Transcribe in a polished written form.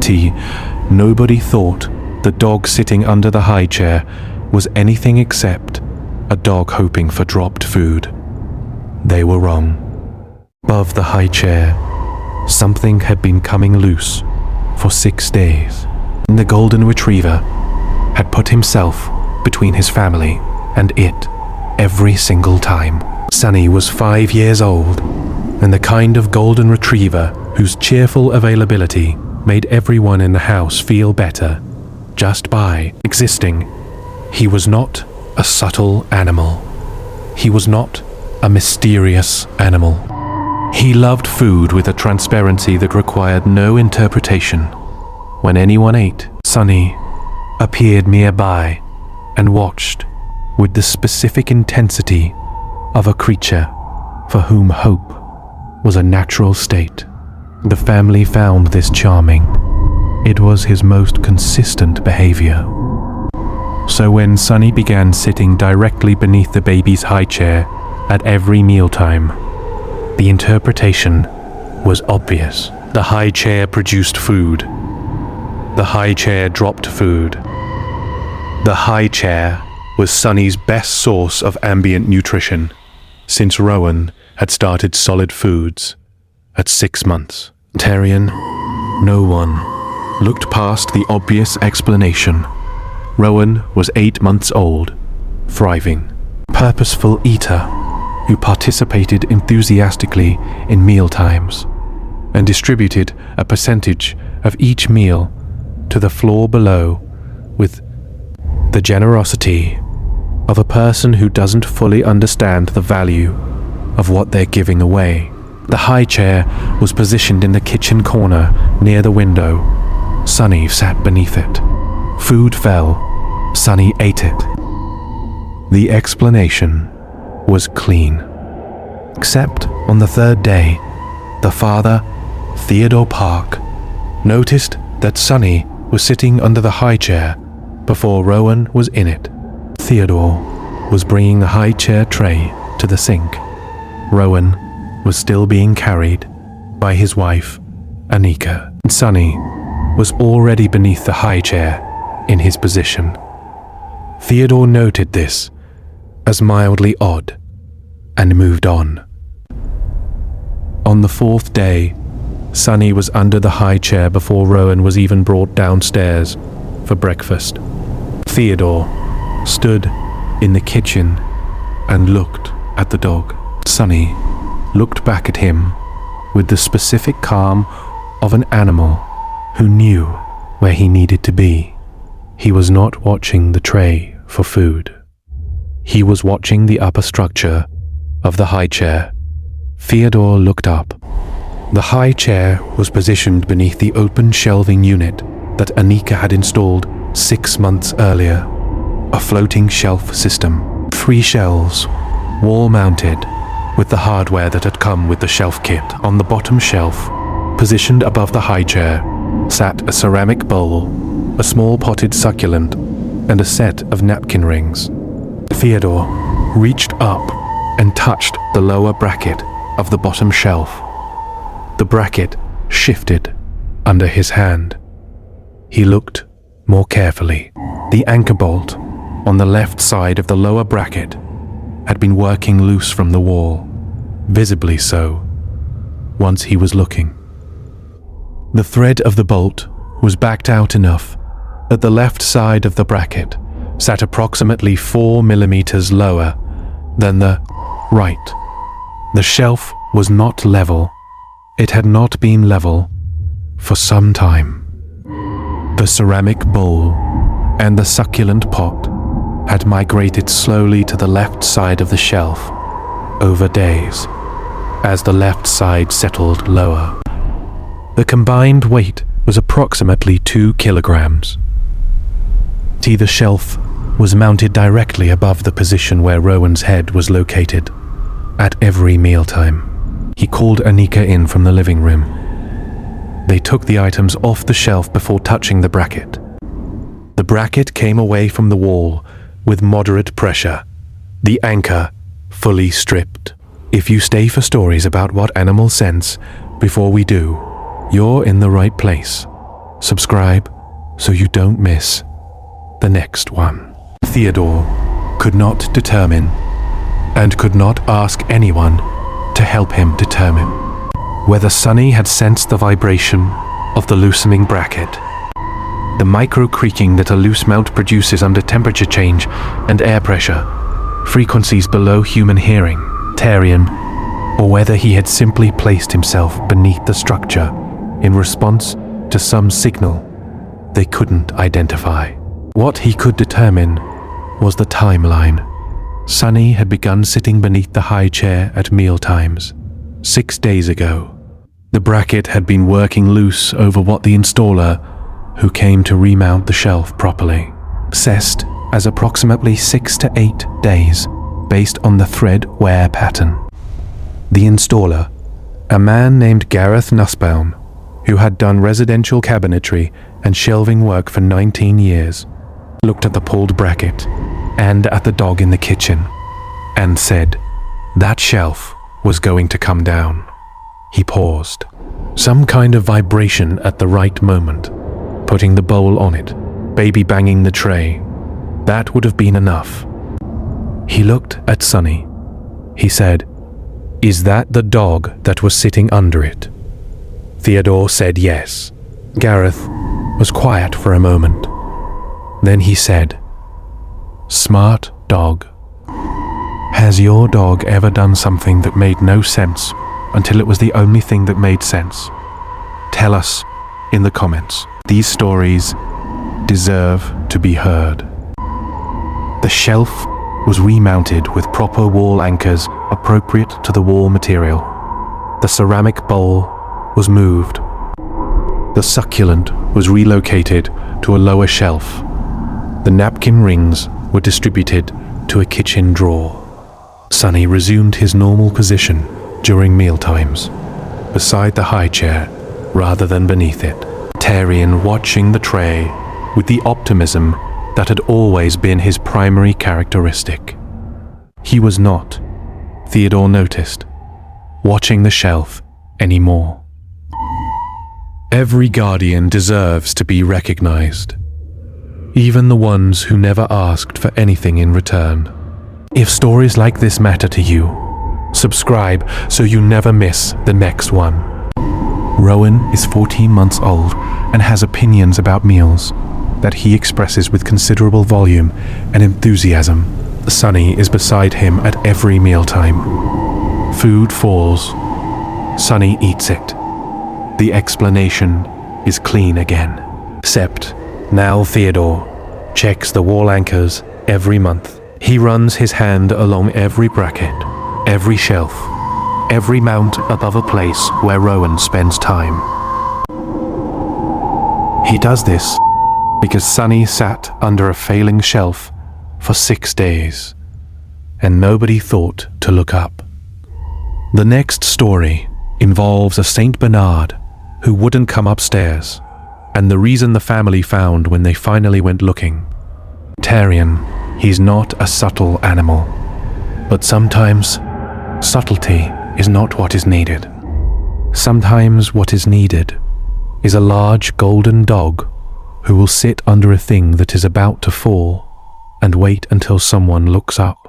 guarantee nobody thought the dog sitting under the high chair was anything except a dog hoping for dropped food. They were wrong. Above the high chair, something had been coming loose for 6 days. The golden retriever had put himself between his family and it every single time. Sunny was 5 years old, and the kind of golden retriever whose cheerful availability made everyone in the house feel better just by existing. He was not a subtle animal. He was not a mysterious animal. He loved food with a transparency that required no interpretation. When anyone ate, Sunny appeared nearby and watched with the specific intensity of a creature for whom hope was a natural state. The family found this charming. It was his most consistent behavior. So when Sunny began sitting directly beneath the baby's high chair at every mealtime, the interpretation was obvious. The high chair produced food. The high chair dropped food. The high chair was Sunny's best source of ambient nutrition since Rowan had started solid foods at 6 months. Terrian, no one looked past the obvious explanation. Rowan was 8 months old, thriving, purposeful eater who participated enthusiastically in meal times and distributed a percentage of each meal to the floor below with the generosity of a person who doesn't fully understand the value of what they're giving away. The high chair was positioned in the kitchen corner near the window. Sunny sat beneath it. Food fell. Sunny ate it. The explanation was clean. Except on the third day, the father, Theodore Park, noticed that Sunny was sitting under the high chair before Rowan was in it. Theodore was bringing the high chair tray to the sink. Rowan was still being carried by his wife, Anika. Sunny was already beneath the high chair in his position. Theodore noted this as mildly odd and moved on. On the fourth day, Sunny was under the high chair before Rowan was even brought downstairs for breakfast. Theodore stood in the kitchen and looked at the dog. Sunny looked back at him with the specific calm of an animal who knew where he needed to be. He was not watching the tray for food. He was watching the upper structure of the high chair. Theodore looked up. The high chair was positioned beneath the open shelving unit that Anika had installed 6 months earlier. A floating shelf system. 3 shelves, wall-mounted, with the hardware that had come with the shelf kit. On the bottom shelf, positioned above the high chair, sat a ceramic bowl, a small potted succulent, and a set of napkin rings. Theodore reached up and touched the lower bracket of the bottom shelf. The bracket shifted under his hand. He looked more carefully. The anchor bolt on the left side of the lower bracket had been working loose from the wall, visibly so, once he was looking. The thread of the bolt was backed out enough that the left side of the bracket sat approximately 4 millimeters lower than the right. The shelf was not level. It had not been level for some time. The ceramic bowl and the succulent pot had migrated slowly to the left side of the shelf over days as the left side settled lower. The combined weight was approximately 2 kilograms. The shelf was mounted directly above the position where Rowan's head was located at every mealtime. He called Anika in from the living room. They took the items off the shelf before touching the bracket. The bracket came away from the wall with moderate pressure, the anchor fully stripped. If you stay for stories about what animals sense before we do, you're in the right place, Subscribe so you don't miss the next one. Theodore could not determine and could not ask anyone to help him determine whether Sonny had sensed the vibration of the loosening bracket, the micro creaking that a loose mount produces under temperature change and air pressure, frequencies below human hearing, Tarian, or whether he had simply placed himself beneath the structure in response to some signal they couldn't identify. What he could determine was the timeline. Sonny had begun sitting beneath the high chair at mealtimes 6 days ago. The bracket had been working loose over what the installer, who came to remount the shelf properly, assessed as approximately 6 to 8 days based on the thread wear pattern. The installer, a man named Gareth Nussbaum, who had done residential cabinetry and shelving work for 19 years, looked at the pulled bracket and at the dog in the kitchen and said that shelf was going to come down. He paused. Some kind of vibration at the right moment, putting the bowl on it, baby banging the tray. That would have been enough. He looked at Sonny. He said, "Is that the dog that was sitting under it?" Theodore said yes. Gareth was quiet for a moment. Then he said, "Smart dog. Has your dog ever done something that made no sense until it was the only thing that made sense? Tell us in the comments. These stories deserve to be heard." The shelf was remounted with proper wall anchors appropriate to the wall material. The ceramic bowl was moved. The succulent was relocated to a lower shelf. The napkin rings were distributed to a kitchen drawer. Sonny resumed his normal position during mealtimes, beside the high chair rather than beneath it, Tarian watching the tray with the optimism that had always been his primary characteristic. He was not, Theodore noticed, watching the shelf anymore. Every guardian deserves to be recognized, even the ones who never asked for anything in return. If stories like this matter to you, subscribe so you never miss the next one. Rowan is 14 months old and has opinions about meals that he expresses with considerable volume and enthusiasm. Sonny is beside him at every mealtime. Food falls. Sonny eats it. The explanation is clean again. Except now Theodore checks the wall anchors every month. He runs his hand along every bracket, every shelf, every mount above a place where Rowan spends time. He does this because Sonny sat under a failing shelf for 6 days, and nobody thought to look up. The next story involves a Saint Bernard who wouldn't come upstairs, and the reason the family found when they finally went looking. Tarian, he's not a subtle animal, but sometimes subtlety is not what is needed. Sometimes what is needed is a large golden dog who will sit under a thing that is about to fall and wait until someone looks up.